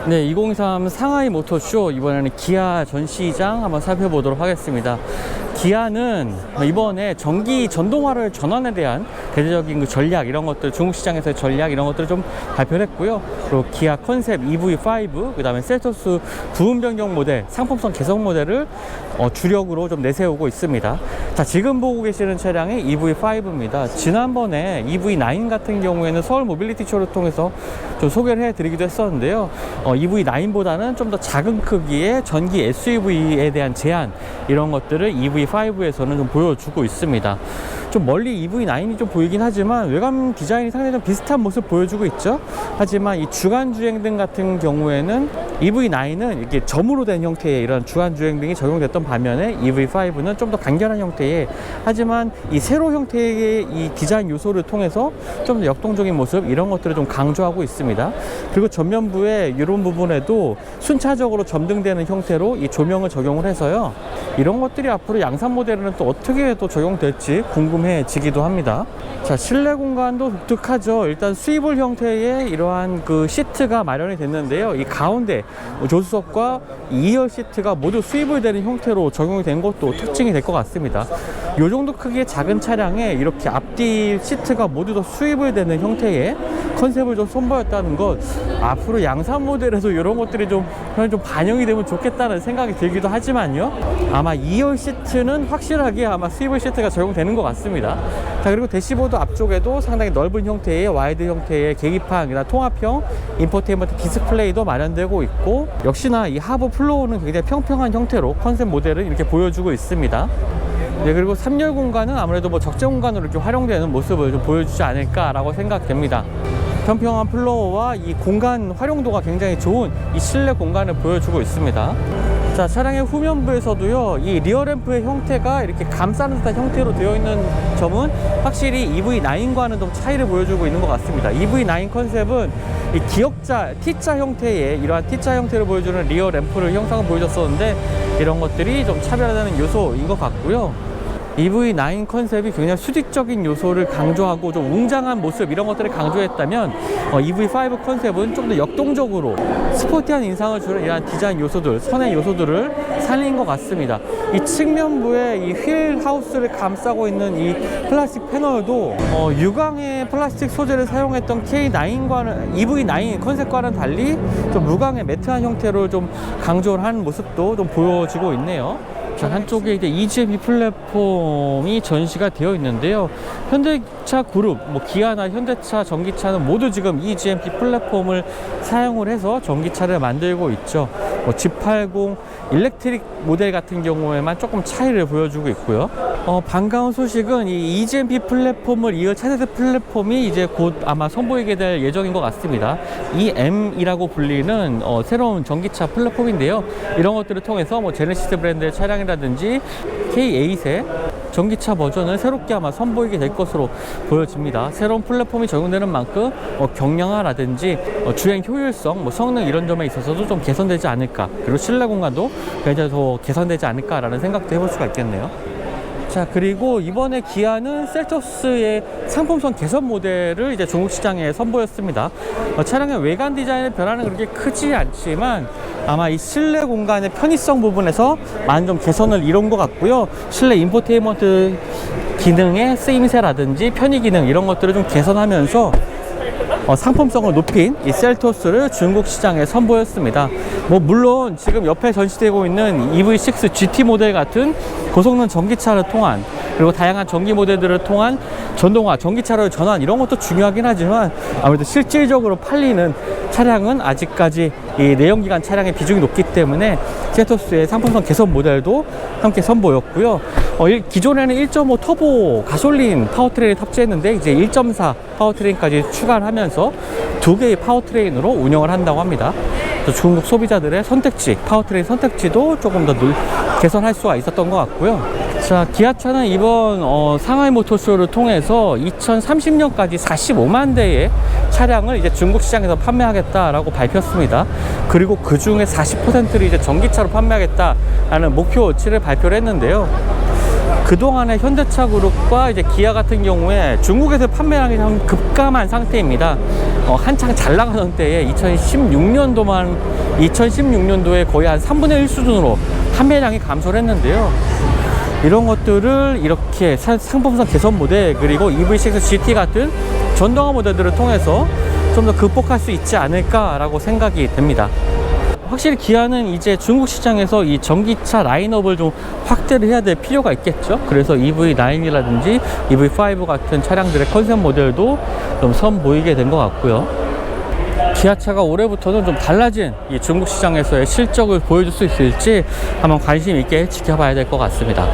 네, 2023 상하이 모터쇼, 이번에는 기아 전시장 한번 살펴보도록 하겠습니다. 기아는 이번에 전기 전동화를 전환에 대한 대대적인 그 전략, 이런 것들, 중국 시장에서의 전략, 이런 것들을 좀 발표를 했고요. 그리고 기아 컨셉 EV5, 그 다음에 셀토스 부분 변경 모델, 상품성 개선 모델을 주력으로 좀 내세우고 있습니다. 자, 지금 보고 계시는 차량이 EV5입니다. 지난번에 EV9 같은 경우에는 서울 모빌리티 쇼를 통해서 좀 소개를 해드리기도 했었는데요. EV9보다는 좀 더 작은 크기의 전기 SUV에 대한 제한, 이런 것들을 EV5에서는 좀 보여주고 있습니다. 좀 멀리 EV9이 좀 보이긴 하지만 외관 디자인이 상당히 좀 비슷한 모습 보여주고 있죠. 하지만 이 주간 주행등 같은 경우에는 EV9은 이렇게 점으로 된 형태의 이런 주간 주행등이 적용됐던 반면에 EV5는 좀 더 간결한 형태의, 하지만 이 세로 형태의 이 디자인 요소를 통해서 좀 더 역동적인 모습, 이런 것들을 좀 강조하고 있습니다. 그리고 전면부에 이런 부분에도 순차적으로 점등되는 형태로 이 조명을 적용을 해서요, 이런 것들이 앞으로 양산 모델에는 또 어떻게 또 적용될지 궁금해지기도 합니다. 자, 실내 공간도 독특하죠. 일단 스위블 형태의 이러한 그 시트가 마련이 됐는데요. 이 가운데 조수석과 2열 시트가 모두 스위블 되는 형태로 적용이 된 것도 특징이 될 것 같습니다. 이 정도 크기의 작은 차량에 이렇게 앞뒤 시트가 모두 다 스위블 되는 형태의 컨셉을 좀 선보였다는 것, 앞으로 양산 모델에서 이런 것들이 좀 반영이 되면 좋겠다는 생각이 들기도 하지만요, 아마 2열 시트는 확실하게 아마 스위블 시트가 적용되는 것 같습니다. 자, 그리고 대시보드 앞쪽에도 상당히 넓은 형태의 와이드 형태의 계기판이나 통합형 인포테인먼트 디스플레이도 마련되고 있고, 역시나 이 하부 플로어는 굉장히 평평한 형태로 컨셉 모델을 이렇게 보여주고 있습니다. 네, 그리고 3열 공간은 아무래도 뭐 적재 공간으로 이렇게 활용되는 모습을 좀 보여주지 않을까라고 생각됩니다. 평평한 플로어와 이 공간 활용도가 굉장히 좋은 이 실내 공간을 보여주고 있습니다. 자, 차량의 후면부에서도요, 이 리어 램프의 형태가 이렇게 감싸는 듯한 형태로 되어 있는 점은 확실히 EV9과는 좀 차이를 보여주고 있는 것 같습니다. EV9 컨셉은 이 기역자, T자 형태의 이러한 T자 형태를 보여주는 리어 램프를 형상을 보여줬었는데, 이런 것들이 좀 차별화되는 요소인 것 같고요. EV9 컨셉이 굉장히 수직적인 요소를 강조하고 좀 웅장한 모습, 이런 것들을 강조했다면 EV5 컨셉은 좀 더 역동적으로 스포티한 인상을 주는 이러한 디자인 요소들, 선의 요소들을 살린 것 같습니다. 이 측면부에 이 휠 하우스를 감싸고 있는 이 플라스틱 패널도 유광의 플라스틱 소재를 사용했던 K9과는, EV9 컨셉과는 달리 좀 무광의 매트한 형태로 좀 강조를 하는 모습도 좀 보여지고 있네요. 자, 한쪽에 이제 EGMP 플랫폼이 전시가 되어 있는데요. 현대차 그룹, 뭐 기아나 현대차 전기차는 모두 지금 EGMP 플랫폼을 사용을 해서 전기차를 만들고 있죠. 뭐 G80 일렉트릭 모델 같은 경우에만 조금 차이를 보여주고 있고요. 반가운 소식은 이 EGMP 플랫폼을 이을 차세대 플랫폼이 이제 곧 아마 선보이게 될 예정인 것 같습니다. EM이라고 불리는 새로운 전기차 플랫폼인데요. 이런 것들을 통해서 뭐 제네시스 브랜드의 차량이라든지 K8의 전기차 버전을 새롭게 아마 선보이게 될 것으로 보여집니다. 새로운 플랫폼이 적용되는 만큼 경량화라든지 주행 효율성, 뭐 성능, 이런 점에 있어서도 좀 개선되지 않을까, 그리고 실내 공간도 굉장히 더 개선되지 않을까라는 생각도 해볼 수가 있겠네요. 자, 그리고 이번에 기아는 셀토스의 상품성 개선 모델을 이제 중국 시장에 선보였습니다. 차량의 외관 디자인의 변화는 그렇게 크지 않지만 아마 이 실내 공간의 편의성 부분에서 많은 좀 개선을 이룬 것 같고요. 실내 인포테인먼트 기능의 쓰임새라든지 편의 기능, 이런 것들을 좀 개선하면서 상품성을 높인 이 셀토스를 중국 시장에 선보였습니다. 뭐 물론 지금 옆에 전시되고 있는 EV6 GT 모델 같은 고성능 전기차를 통한, 그리고 다양한 전기 모델들을 통한 전동화, 전기차로 전환, 이런 것도 중요하긴 하지만 아무래도 실질적으로 팔리는 차량은 아직까지 이 내연기관 차량의 비중이 높기 때문에 셀토스의 상품성 개선 모델도 함께 선보였고요. 기존에는 1.5 터보 가솔린 파워트레인을 탑재했는데 이제 1.4 파워트레인까지 추가를 하면서 2개의 파워트레인으로 운영을 한다고 합니다. 중국 소비자들의 선택지, 파워트레인 선택지도 조금 더 개선할 수가 있었던 것 같고요. 자, 기아차는 이번 상하이 모터쇼를 통해서 2030년까지 45만 대의 차량을 이제 중국 시장에서 판매하겠다라고 밝혔습니다. 그리고 그 중에 40%를 이제 전기차로 판매하겠다라는 목표치를 발표를 했는데요. 그동안의 현대차 그룹과 이제 기아 같은 경우에 중국에서 판매량이 참 급감한 상태입니다. 한창 잘 나가던 때에 2016년도에 거의 한 3분의 1 수준으로 판매량이 감소를 했는데요. 이런 것들을 이렇게 상품성 개선 모델 그리고 EV6 GT 같은 전동화 모델들을 통해서 좀 더 극복할 수 있지 않을까라고 생각이 됩니다. 확실히 기아는 이제 중국 시장에서 이 전기차 라인업을 좀 확대를 해야 될 필요가 있겠죠. 그래서 EV9이라든지 EV5 같은 차량들의 컨셉 모델도 좀 선보이게 된 것 같고요. 기아차가 올해부터는 좀 달라진 이 중국 시장에서의 실적을 보여줄 수 있을지 한번 관심 있게 지켜봐야 될 것 같습니다.